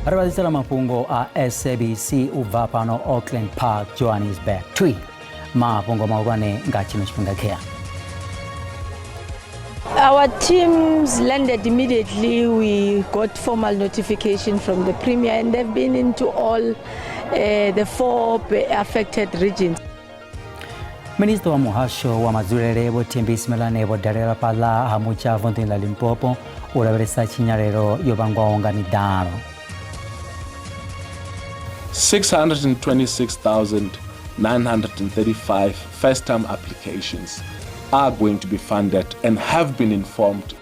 Arabadisala Mafhungo a SABC uva pano Auckland Park, Johannesburg. Tui Mafhungo maurane ngachino chipungakea. Our teams landed immediately. We got formal notification from the Premier and they've been into all the 4 affected regions. Minister wa muhasho wa mazurere botimbisi melane bodarera pala hamucha vontin la Limpopo uraberesa chinyarero yobangwaonga midaro. 626,935 first-time applications are going to be funded and have been informed.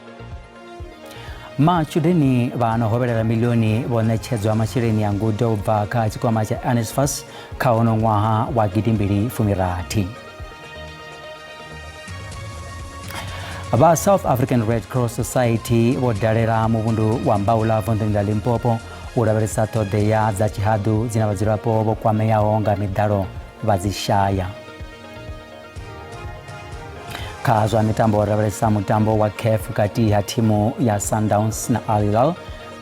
Machudeni vano hoberera milioni bonechezwa mashireni ya ngudo vaka chikwa macha anesfas kaono ngwaha wa gidimbiri fumirati. Aba South African Red Cross Society wodarera mubundu wa mbaula vontin la Limpopo uraberesa todeya za chihadu zinabazirapo bokwame yaonga midaro bazishaya. Kazwa mitambo uraberesa mutambo wa KEF kati ya timu ya Sundowns na Al Hilal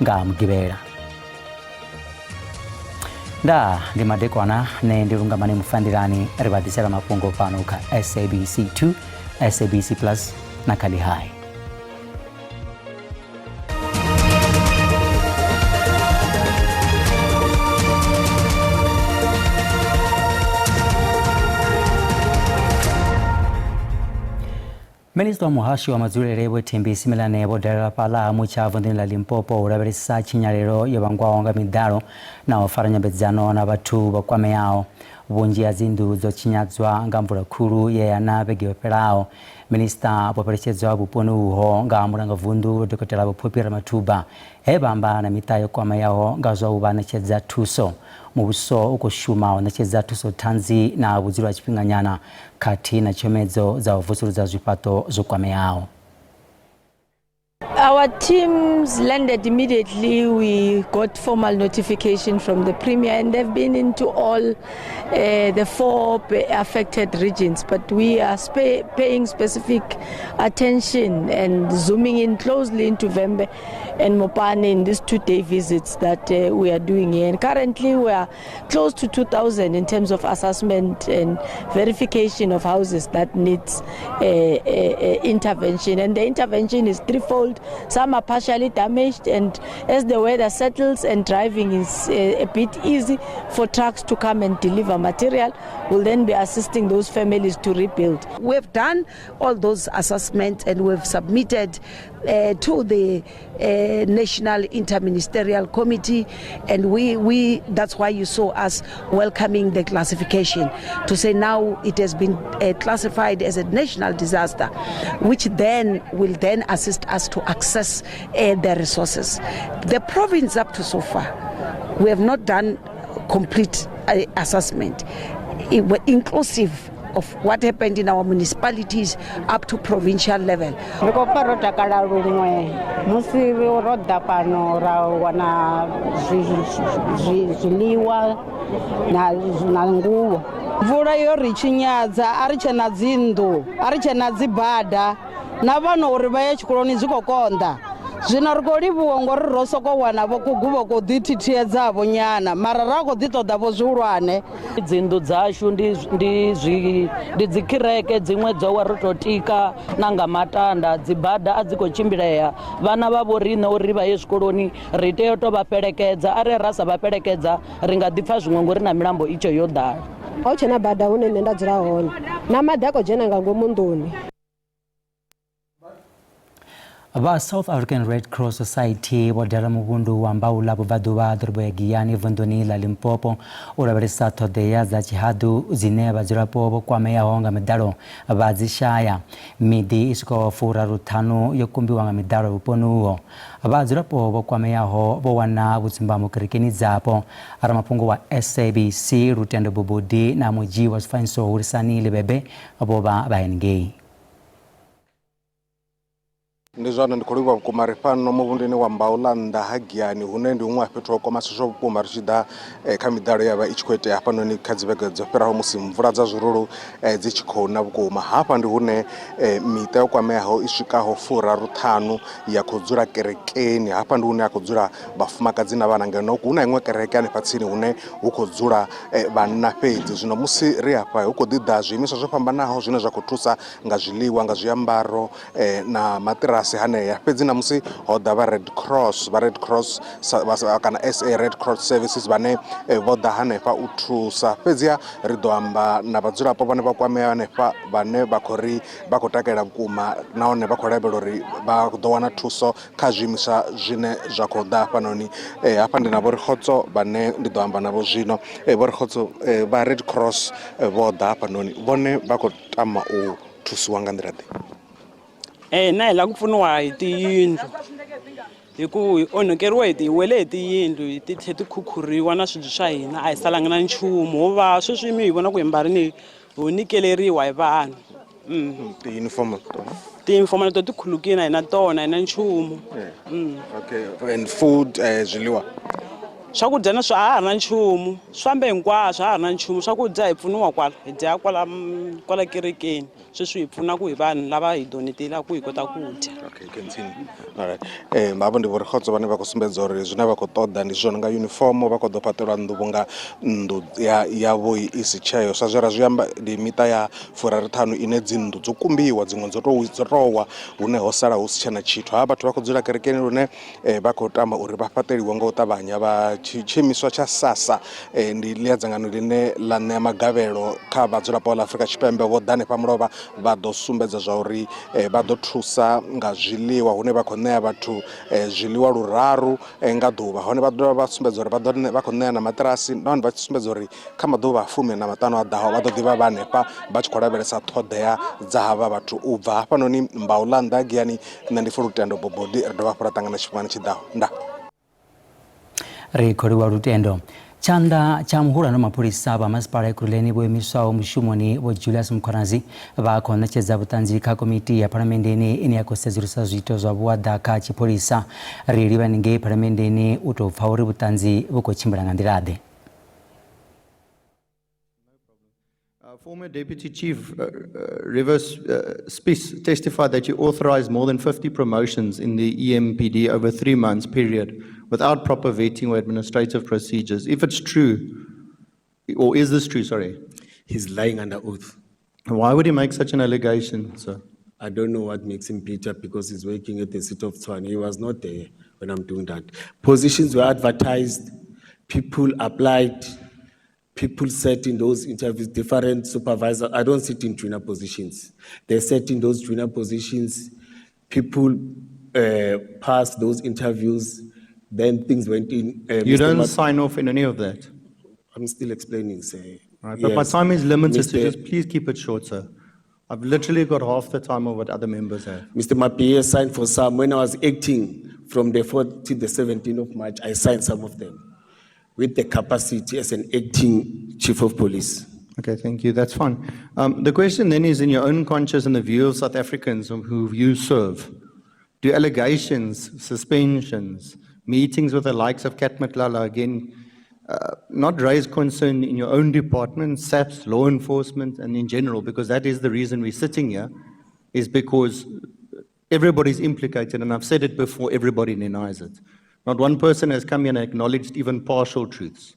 nga mgibera. Nda ndimadekwana ne ndirungamani mufandirani ribadisela Mafhungo pano ka SABC 2, SABC Plus na Kalihai. Minister wa muhashi wa mazurere botimbisi melane bodarera pala mucha vondin la Limpopo uraberesa chinyarero yobangwaonga midaro na ofaranya bezano na batu bakwame yao bunji azindu zo chinyadzwa ngamvura kuru ye yanabege perao. Minister poperechezwa buponu uho ngamuranga vundu dokotela bopopira matuba ebamba na mitayo kwame yao ngazwa ubana cheza tuso mubuso ukoshuma wanacheza tuso tanzi na buziro wa chipinganyana kati na chomezo za uvusuru za zipato zokwame yao. Our teams landed immediately. We got formal notification from the Premier and they've been into all the 4 affected regions. But we are paying specific attention and zooming in closely into Vembe and Mopane in these 2-day visits that we are doing here. And currently we are close to 2,000 in terms of assessment and verification of houses that needs intervention. And the intervention is threefold. Some are partially damaged, and as the weather settles and driving is a bit easy for trucks to come and deliver material, we'll then be assisting those families to rebuild. We've done all those assessments and we've submitted to the National Interministerial Committee, and we that's why you saw us welcoming the classification to say now it has been classified as a national disaster, which then will then assist us to access the resources. The province up to so far, we have not done complete assessment, inclusive of what happened in our municipalities up to provincial level. Mvura yori chinyadza arichena dzindu arichena dzibhadha na vanhu uri vaye chikoloni dzikokonda zvino rikolivuwa ngori rosoko wana vokuguva kodhititiyedzavo nyana mara rako dzitodavo zviurwane dzindu dzashu ndi dzikireke dzimwe dzowa rototika nanga matanda dzibhadha adzikochimbileya vana vavo rine uri vaye zvikoloni riteyo tovaperekedza ari rasa vaperekedza ringadipfa zvimwe ngori na milambo icho yodhara auchena bhadha unene ndadzira hone namadhako jena ngangomunduni. Aba South African Red Cross Society wadara mubundu wa mbaula buvaduwa durboegiyani vundoni la Limpopo uraberesa todeya za chihadu zine bazirapo bokwame yaonga midaro bazishaya midi isiko fura rutanu yokumbi wanga midaro buponuo abazirapo bokwame yaho bowana butsimba mukirikini zapo ara Mafhungo wa SABC rutendo bubudi na muji wa fanso urisani libebe aboba baengei. Ndi zwone ndi khou livhuwa vhukuma ri fhano muvhunduni wa Mbaula nnḓa ha Giyani hune ndi huṅwe ha fhethu ho komasiswa vhukuma ri tshi ḓa kha miḓalo ya vha i tshi khou itea hafhanoni kha dzi vhege dzo fhiraho musi mvula dza zwirulu dzi tshi khou na vhukuma. Hafha ndi hune miṱa yo kwameaho i swikaho 45 ya khou dzula kerekeni. Hafha ndi hune ha khou dzula vhafumakadzi na vhana, ngeno hu na iṅwe kereke hanefha tsini hune hu khou dzula vhanna fhedzi. Zwino musi ri hafha hu khou ḓi ḓa zwiimiswa zwo fhambanaho zwine zwa khou thusa nga zwiḽiwa, nga zwiambaro na maṱirasi haneya. Fhedzi na musi ho ḓa vha Red Cross kana SA Red Cross Services vhane vho ḓa hanefha u thusa. Fhedziha ri ḓo amba na vhadzulapo vhane vha kwamea hanefha vhane vha khou ri vha khou takalela vhukuma nahone vha khou lavhelela uri vha ḓo wana thuso kha zwiimiswa zwine zwa khou ḓa hafhanoni. Hafha ndi na vho Rikgotso vhane ndi ḓo amba navho zwino. Vho Rikgotso vha Red Cross vho ḓa hafhanoni vhone vha khou tama u thusiwa nga nḓila ḓe? Na hi la ku pfuniwa hi tiyindlu hi ku hi onhakeriwe hi wele hi tiyindlu ti tlhe ti khukhuriwa na swibye swa hina a hi salanga na nchumu. Ho va sweswi mi hi vona ku hi mbarini ho nikeleriwa hi vanhu. Tiyunifomo leto ti khulukile a hi na tona, a hi na nchumu. Okay, and food zwiḽiwa swakudya na swa a ha ri na nchumu, swambe hinkwaswo a ha ri na nchumu. Swakudya hi pfuniwa kwala hi dya kwala kerekeni, sweswi hi pfuna ku hi vanhu lava hi donetelaku ku hi kota ku dya. Okay, continue. All right. Mavho ndi vho Rikgotso vhane vha khou sumbedza uri zwine vha khou ṱoḓa ndi zwone nga uniform, vha khou ḓo fhaṱelwa nnḓu vhunga nnḓu yavho i si tsheyo. Sa zwe ra zwi amba ndi miṱa ya 45 ine dzi nnḓu dzo kumbiwa, dziṅwe dzo towa hune ho sala hu si tshena tshithu. Ha vhathu vha khou dzula kerekeni lune vha khou tama uri vha fhaṱeliwe nga u ṱavhanya. Vha tshiimiswa tsha SASA ndi ḽia dzangano ḽine ḽa ṋea magavhelo kha vhadzulapo vha Afrika Tshipembe vho ḓa hanefha mulovha vha ḓo sumbedza zwa uri vha ḓo thusa nga zwiḽiwa hune vha khou ṋea vhathu zwiḽiwa luraru nga ḓuvha. Hone vha dovha vha sumbedza uri vha khou ṋea na maṱirasi, nahone vha sumbedza uri kha maḓuvha 15 a ḓaho vha ḓo ḓivha vha hanefha vha tshi khou lavhelesa ṱhoḓea dza havha vhathu. U bva hafhanoni Mbaula nnḓa ha Giyani, nṋe ndi Lutendo Bobodi, ri dovha hafhu ra ṱangana tshifhingani tshiḓaho. Nda ri khou livhuwa Lutendo. Tshanḓa tsha muhulwane wa mapholisa vha masipala Ekurhuleni vho imiswaho mushumoni vho Julius Mkhwanazi vha khou ṋetshedza vhuṱanzi kha komiti ya phalamenndeni ine ya khou sedzulusa zwiito zwa vhuaḓa kha tshipholisa. Ri livha ngei phalamenndeni u tou pfha uri vhuṱanzi vhu khou tshimbila nga nḓila ḓe. Former Deputy Chief Rivers Spies testified that you authorized more than 50 promotions in the EMPD over 3 months period without proper vetting or administrative procedures. If it's true, or is this true, sorry? He's lying under oath. Why would he make such an allegation, sir? I don't know what makes him bitter because he's working at the city of Tshwane. He was not there when I'm doing that. Positions were advertised, people applied, people sat in those interviews, different supervisors. I don't sit in junior positions. They sat in those junior positions. People passed those interviews. Then things went in. You don't sign off in any of that? I'm still explaining, sir. Right, but yes, my time is limited, so just please keep it short, sir. I've literally got half the time of what other members have. Mr. Mapie signed for some. When I was acting from the 4th to the 17th of March, I signed some of them with the capacity as an acting chief of police. Okay, thank you. That's fine. The question then is, in your own conscience and the view of South Africans who you serve, do allegations, suspensions, meetings with the likes of Kat Matlala, again, not raise concern in your own department, SAPS, law enforcement, and in general, because that is the reason we're sitting here, is because everybody's implicated, and I've said it before, everybody denies it. Not one person has come here and acknowledged even partial truths.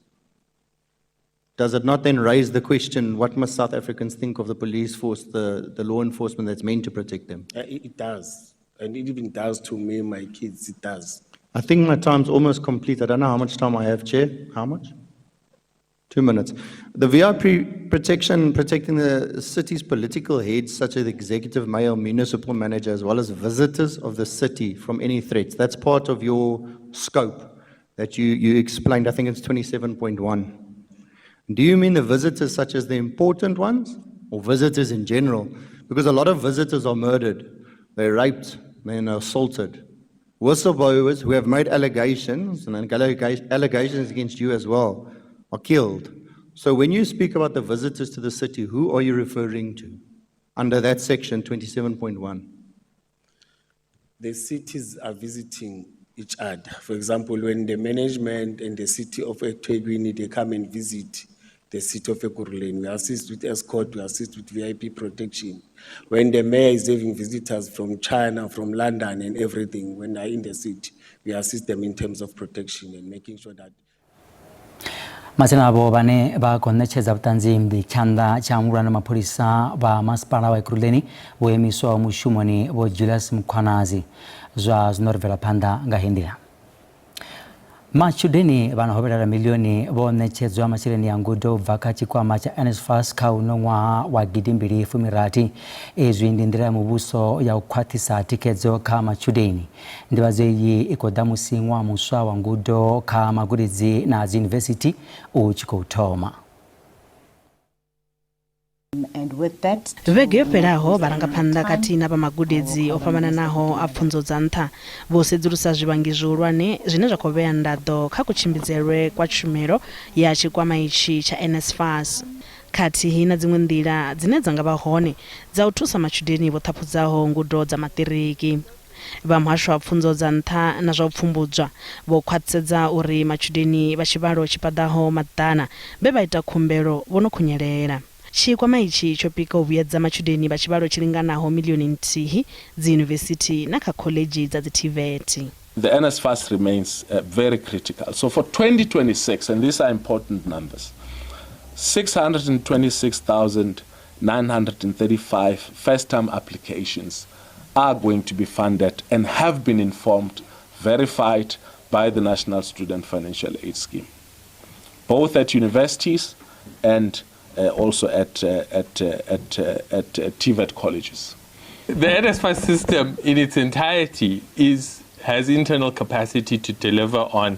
Does it not then raise the question, what must South Africans think of the police force, the law enforcement that's meant to protect them? It does, and it even does to me, my kids, it does. I think my time's almost complete. I don't know how much time I have, Chair. How much? 2 minutes. The VIP protection, protecting the city's political heads, such as the executive mayor, municipal manager, as well as visitors of the city from any threats. That's part of your scope that you explained. I think it's 27.1. Do you mean the visitors such as the important ones, or visitors in general? Because a lot of visitors are murdered, they're raped, they're assaulted. Whistleblowers who have made allegations, and allegations against you as well, are killed. So when you speak about the visitors to the city, who are you referring to under that section 27.1? the cities are visiting each other. For example, when the management and the city of eThekwini, they come and visit the city of Ekurhuleni, we assist with escort, we assist with VIP protection. When the mayor is having visitors from China, from London and everything, when they're in the city, we assist them in terms of protection and making sure that Masenabo bane ba konecheza butanzi mbichanda cha murana mapolisa ba masipala wa Ekurhuleni wemiswa mushumoni bo Julius Mkhwanazi zwa zinorvela panda ngahindira. Machudeni banohobera milioni bonechezwa machireni ya ngudo vakachi kwa macha NSFAS kaunongwa wa gidimbiri fumirati ezwindindira mubuso ya ukwatisa tikezo kama chudeni ndibazeyi ikodamu singwa muswa wa ngudo kama gurizi na university uchiko utoma. And with that, vegeperaho barangapanda katina pamagudedzi opamana naho apfunzo dzantha vosedzulusa zvivangizo ulwane zvine zvakovea ndado kha kuchimbizerwe kwa tshumelo ya chikwama ichi cha NSFAS kati hina dzimwe ndila dzine dzangava hone dza uthusa machudeni vothapudzaho ngudo dza matiriki. Vamhasho wa pfunzo dzantha na zwa upfumbudzwa vokhwatsedza uri machudeni vachivalo chipadaho madana bebaita khumbelo vono khunyelera. Chikwama ichi chopika uvuyedza machudeni vachivalo chilinganaho milioni ntihi dzi university na kha college dza Tshivenda. The NSFAS remains very critical. So for 2026, and these are important numbers, 626,935 first-time applications are going to be funded and have been informed, verified by the National Student Financial Aid Scheme, both at universities and also at TVET colleges. The NSFAS system in its entirety has internal capacity to deliver on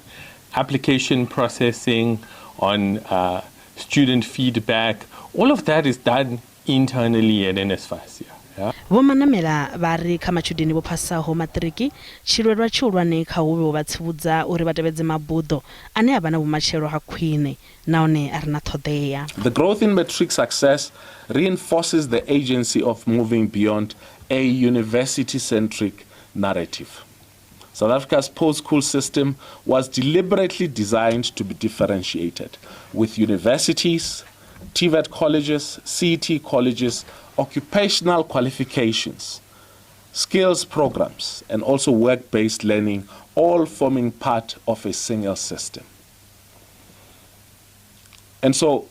application processing, on student feedback. All of that is done internally at NSFAS. Vomanamela vari kha machudeni vophasaho matriki chilwelwa chiulwane kha uve vovatsivudza uri vatevedzwe mabudo ane avha na vumachelo ha khwine naone ari na thoḓea. The growth in matric success reinforces the agency of moving beyond a university-centric narrative. South Africa's post-school system was deliberately designed to be differentiated, with universities, TVET colleges, CET colleges, occupational qualifications, skills programs, and also work-based learning, all forming part of a single system. And so,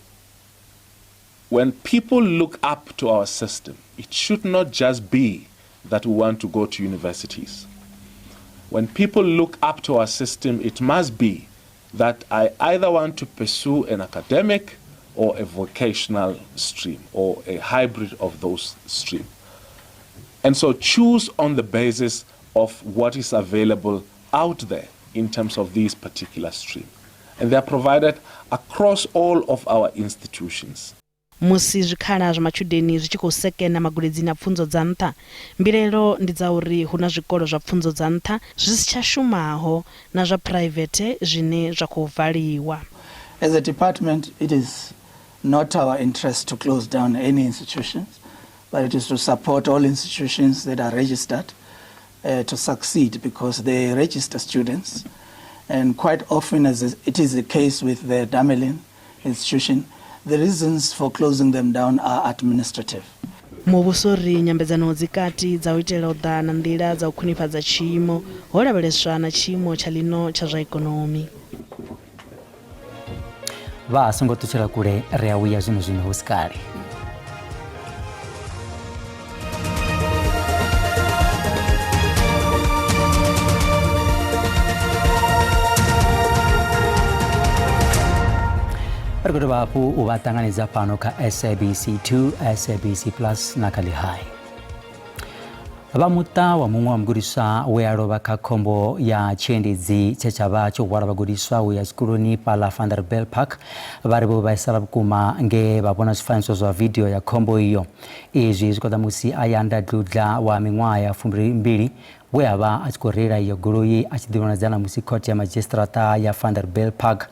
when people look up to our system, it should not just be that we want to go to universities. When people look up to our system, it must be that I either want to pursue an academic or a vocational stream, or a hybrid of those streams. And so choose on the basis of what is available out there in terms of these particular streams. And they are provided across all of our institutions. Musi zvikhala zva machudeni zvichikosekena magudedzi na pfunzo dzantha mbirelo ndidza uri huna zvikolo zva pfunzo dzantha zvisichashumaho na zva private zvine zvakovhaliwa. As a department, it is not our interest to close down any institutions, but it is to support all institutions that are registered to succeed, because they register students. And quite often, as it is the case with the Damelin institution, the reasons for closing them down are administrative. Muvusori nyambedzano dzikati dzauitela udana ndila dza ukhwinifhadza chimo holavheleswa na chimo cha lino cha zwa ikonomi. Va songo tuchela kule reawia zvino husikali. Parikoto vapu uvatanganiza pano ka SABC2, SABC Plus na kali hai. Vamuta wa mumwe wa mgudiswa wealova kha khombo ya chiendedzi chechava chohwala vagudiswa uya xikoloni pala Vanderbijl Park varivo vaisala vukuma nge vavona swifaniso zwa video ya khombo iyo. Izwi zikodamusi ayanda dludla wa ming'waha ya 22 we ava achikorera iyo goloi achidhivana musi koti ya magistrata ya Vanderbilt Park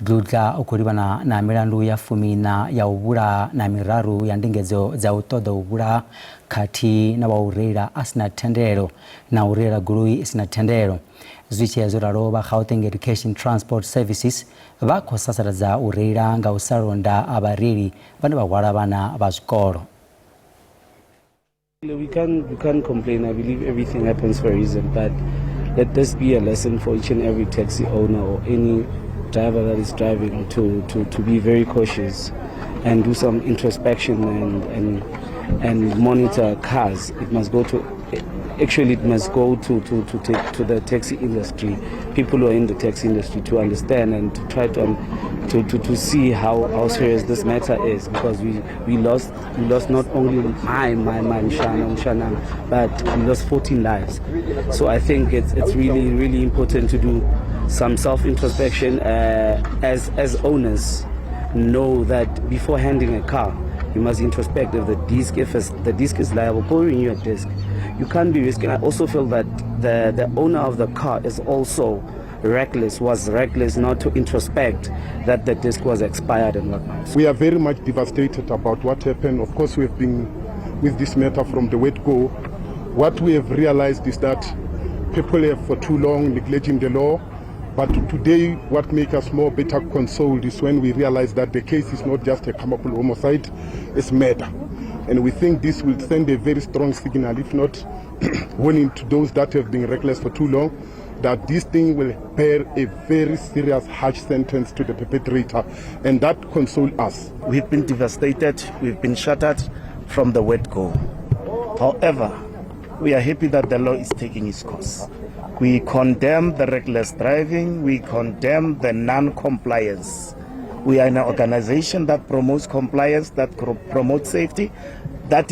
dudla okuribana na milandu ya fumina ya ubura na miraru ya ndingezo za utoda ubura kati na waurera asina tendero na urera goloi isina tendero zvichezo raro Gauteng Education Transport Services vakosasara za urera nga usaronda abariri vane vahwara vana vazvikoro. We can't complain. I believe everything happens for a reason, but let this be a lesson for each and every taxi owner or any driver that is driving to be very cautious and do some introspection and monitor cars. It must go to the taxi industry, people who are in the taxi industry, to understand and to try to see how serious this matter is, because we lost not only my Shana, but we lost 14 lives. So I think it's really important to do some self-introspection as owners. Know that before handing a car, you must introspect if the disc is liable. Go renew your disc. You can't be risking. I also feel that the owner of the car is also was reckless not to introspect that the disc was expired and whatnot. We are very much devastated about what happened. Of course, we have been with this matter from the word go. What we have realized is that people have for too long neglecting the law. But today, what makes us more better consoled is when we realize that the case is not just a Kamapulu homicide, it's murder. And we think this will send a very strong signal, if not warning to those that have been reckless for too long, that this thing will bear a very serious, harsh sentence to the perpetrator. And that consoles us. We've been devastated, we've been shattered from the word go. However, we are happy that the law is taking its course. We condemn the reckless driving, we condemn the non-compliance. We are an organization that promotes compliance, that promotes safety, that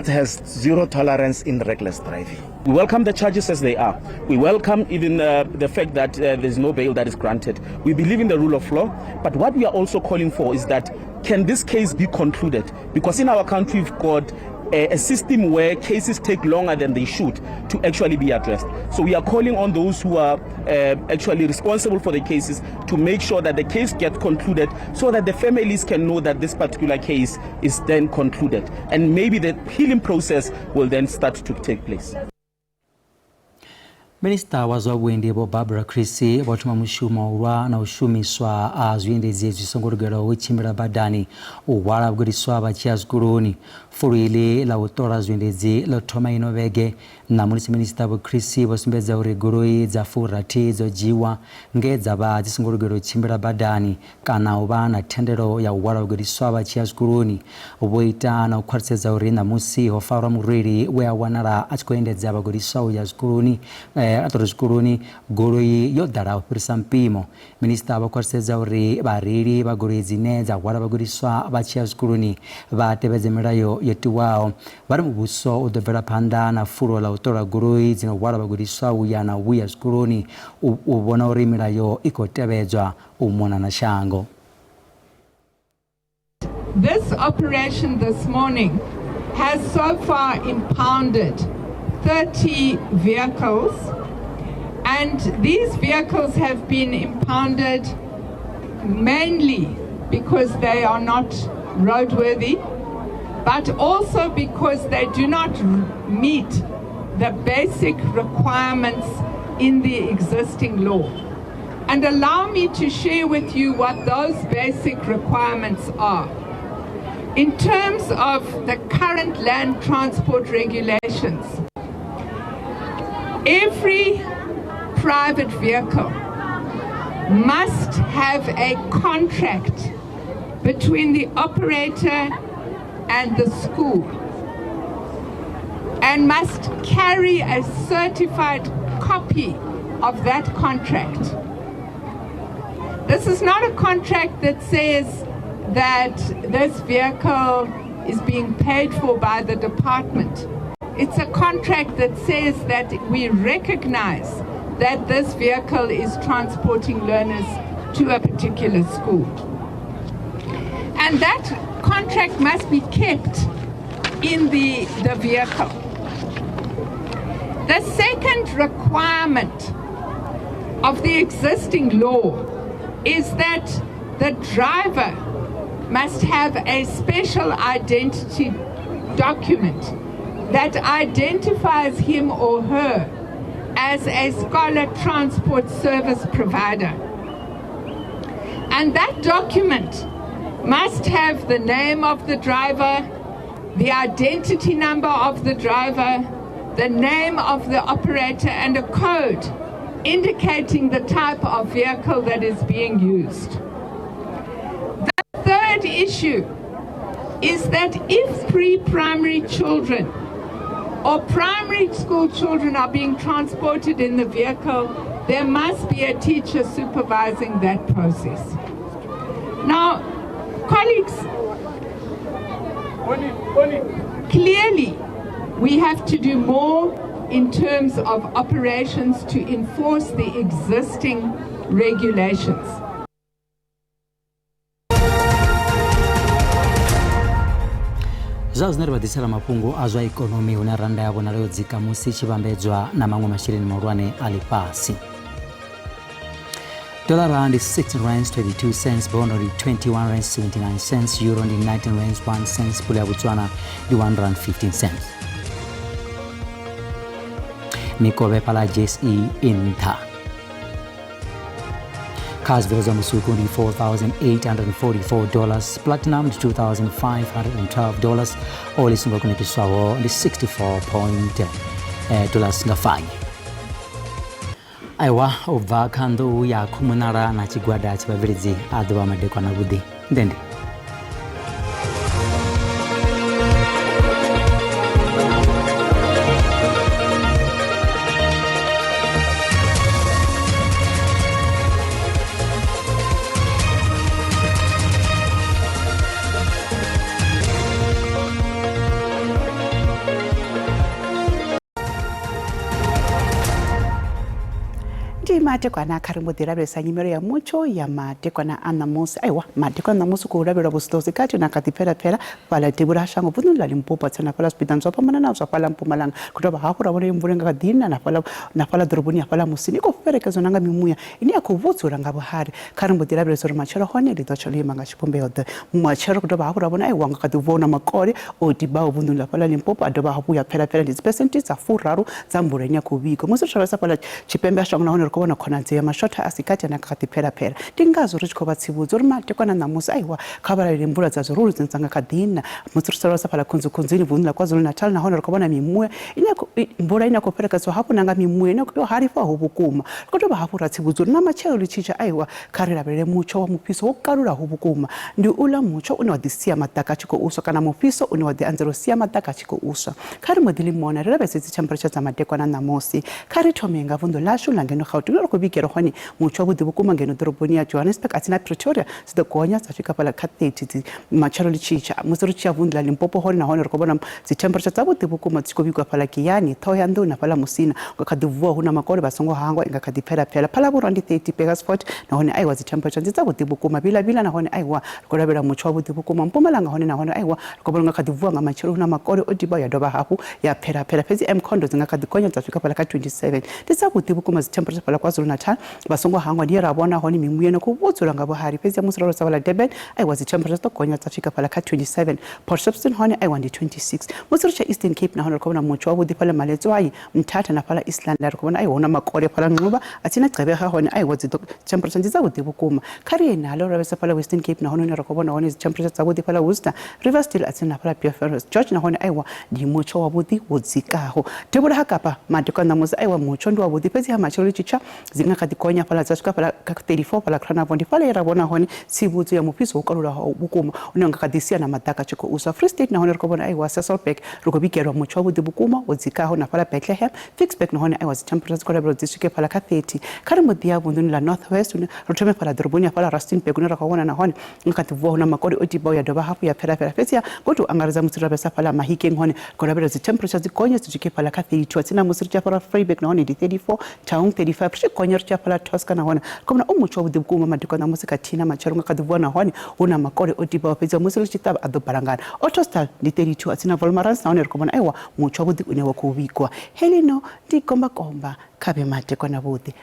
has zero tolerance in reckless driving. We welcome the charges as they are. We welcome even the fact that there's no bail that is granted. We believe in the rule of law, but what we are also calling for is that can this case be concluded? Because in our country we've got a system where cases take longer than they should to actually be addressed. So we are calling on those who are actually responsible for the cases to make sure that the case gets concluded so that the families can know that this particular case is then concluded. And maybe the healing process will then start to take place. Minister wa zobwendi bo Barbara Chrissy botuma mushumo ulwa na ushumiswa azwindezi zisongolugero wichimbira badani uwala bwiriswa abakyazguruni fulile la utora zwindezi lotoma inovege na munisi minister bo Chrissy bosimbeza uriguroi za furati zo jiwa ngeza ba zisongolugero chimbira badani kana ubana tendero ya uwala bwiriswa abakyazguruni uboita na ukwatseza urina musi hofara muriri we awanara achikoendeza abaguriswa yazguruni atoroskuruni goroi yodara opirisa mpimo minister abakwarseza uri bariri bagoroi zineza wara baguriswa bachiaskuruni batebezemerayo yetuwao bari mu buso udovera panda na furo la utora goroi zino wara baguriswa uyana uyaskuruni ubona uri mirayo ikotebezwa umona na shango. This operation this morning has so far impounded 30 vehicles, and these vehicles have been impounded mainly because they are not roadworthy, but also because they do not meet the basic requirements in the existing law. And allow me to share with you what those basic requirements are. In terms of the current land transport regulations, every private vehicle must have a contract between the operator and the school and must carry a certified copy of that contract. This is not a contract that says that this vehicle is being paid for by the department. It's a contract that says that we recognize that this vehicle is transporting learners to a particular school. And that contract must be kept in the vehicle. The second requirement of the existing law is that the driver must have a special identity document that identifies him or her as a scholar transport service provider. And that document must have the name of the driver, the identity number of the driver, the name of the operator, and a code indicating the type of vehicle that is being used. The third issue is that if pre-primary children or primary school children are being transported in the vehicle, there must be a teacher supervising that process. Now, colleagues, clearly we have to do more in terms of operations to enforce the existing regulations. Zao zinari badisala mapungu azwa ekonomi unaranda yabo na leo zikamusi chibambedzwa na mangwe mashirini maurwane alipasi. Dollar rand is 16 rands 22 cents, bond rand 21 rands 79 cents, euro rand 19 rands 1 cents, pula ya Botswana di 1 rand 15 cents. Mikobe pala JSE Inta. Cars vilizo msuku ni $4,844, platinum $2,512, oil isunga kuni kiswawo ni $64 ngafai. Aiwa ova kando ya kumunara na chigwada chibabirizi aduwa madekwa na budi. Ndende. Matekwa na karibu dirabere sanyimero ya mucho ya matekwa na anamusi aiwa matekwa na anamusi kurabera bustozi kati na katipera pera pala tibura shango bunu la Limpopo tsana pala spidan so pamana na so pala Mpumalanga kutoba hakura wale mvurenga kadina na pala drobuni pala musini ko ferekezo nanga mimuya ini akuvutsura ngabo hari karibu dirabere so machero hone litocholi manga chipombe yode machero kutoba hakura bona aiwa ngakaduvona makore odiba bunu la pala Limpopo adoba hapu ya pera dis percentage za furaru zamburenya kubiko muso chawasa pala chipembe shango na hone ko konanze ya mashota asikati na katipera pera tingazo richiko batsibuzo matekwa na namusi aiwa khabara lembula za zururu zintsanga kadina mutsirusara pala kunzini vunula KwaZulu Natal na honor kobona mimuya inako mbura inako pereka so hapo nanga mimuya inako harifa hobukuma kotoba hapo ratsibuzo na machelo lichicha aiwa karira bere mucho wa mupiso wokarura hobukuma ndi ula mucho unowadisia mataka chiko uso kana mupiso unowadi anzerosia mataka chiko uso kari modili mona rebe sitsi temperature za matekwa na namusi kari tomenga vundo lashu langeno khautu kubikero honi mucho budi bukuma ngeno droboni ya Johannesburg atina Pretoria sida konya safika pala kateti macharo lichicha muziruchi avundla Limpopo honi na honi rokobona zi temperature za budi bukuma tsikobikwa pala Kiyani Thoyando na pala Musina ngakadivua huna makore basongo hangwa ingakadipera pala pala burandi 30 Pegasport na honi aiwa zi temperature za budi bukuma bila na honi aiwa korabera mucho budi bukuma Mpumalanga honi na honi aiwa rokobona ngakadivua ngamacharo huna makore odiba ya doba hapu ya pera pezi mkondo zingakadikonya zafika pala 27 tisa budi bukuma zi temperature pala KwaZulu Natal basongo hangwa ndiye rabona honi mimuye no kubutsura ngabo hari pezi ya musoro sabala Durban aiwa zi temperature to konya tafika pala 27 Port Shepstone honi aiwa ndi 26 musoro cha Eastern Cape na honi kobona mucho wabudi pala Maletswai Mthatha na pala Eastland la kobona aiwa na makore pala Nquba atina Gqeberha honi aiwa zi temperature ndiza budi bukuma kari nalo rabesa pala Western Cape na honi na kobona honi zi temperature za budi pala Worcester Riverstone atina pala Pierre George na honi aiwa ndi mucho wabudi wodzikaho tebura hakapa madiko na muza aiwa mucho ndo wabudi pezi ya macholo chicha zingakadikonya pala zashuka pala 34 pala krana bondi pala yarabona honi sibuzu ya mupiso ukarura bukuma unangakadisia na mataka chiko usa Free State na honi rokobona aiwa Sasolburg rokobikero mucho wabudi bukuma wodzikaho na pala Bethlehem Fixburg na honi aiwa temperatures korabro district pala 30 karimudia bunduni la Northwest rotome pala drobuni pala Rustenburg na rokobona na honi ngakadivua na makori odiba ya doba hapo ya pera fesia goto angariza musira besa pala Mahikeng honi korabro temperatures zikonya district pala 32 atina musira pala Freiburg na honi 34 Taung 35 xigonyo ri chapala Tosca na hona komna umucho wa vukuma madikwana musi kathina macharunga kadivona hone una makore otipa peza musi lichitaba ado barangana otostal ndi 32 atsina volmarans na hone ri komona aiwa mucho wa une wa kuvikwa helino ndi komba kabe madikwana vuti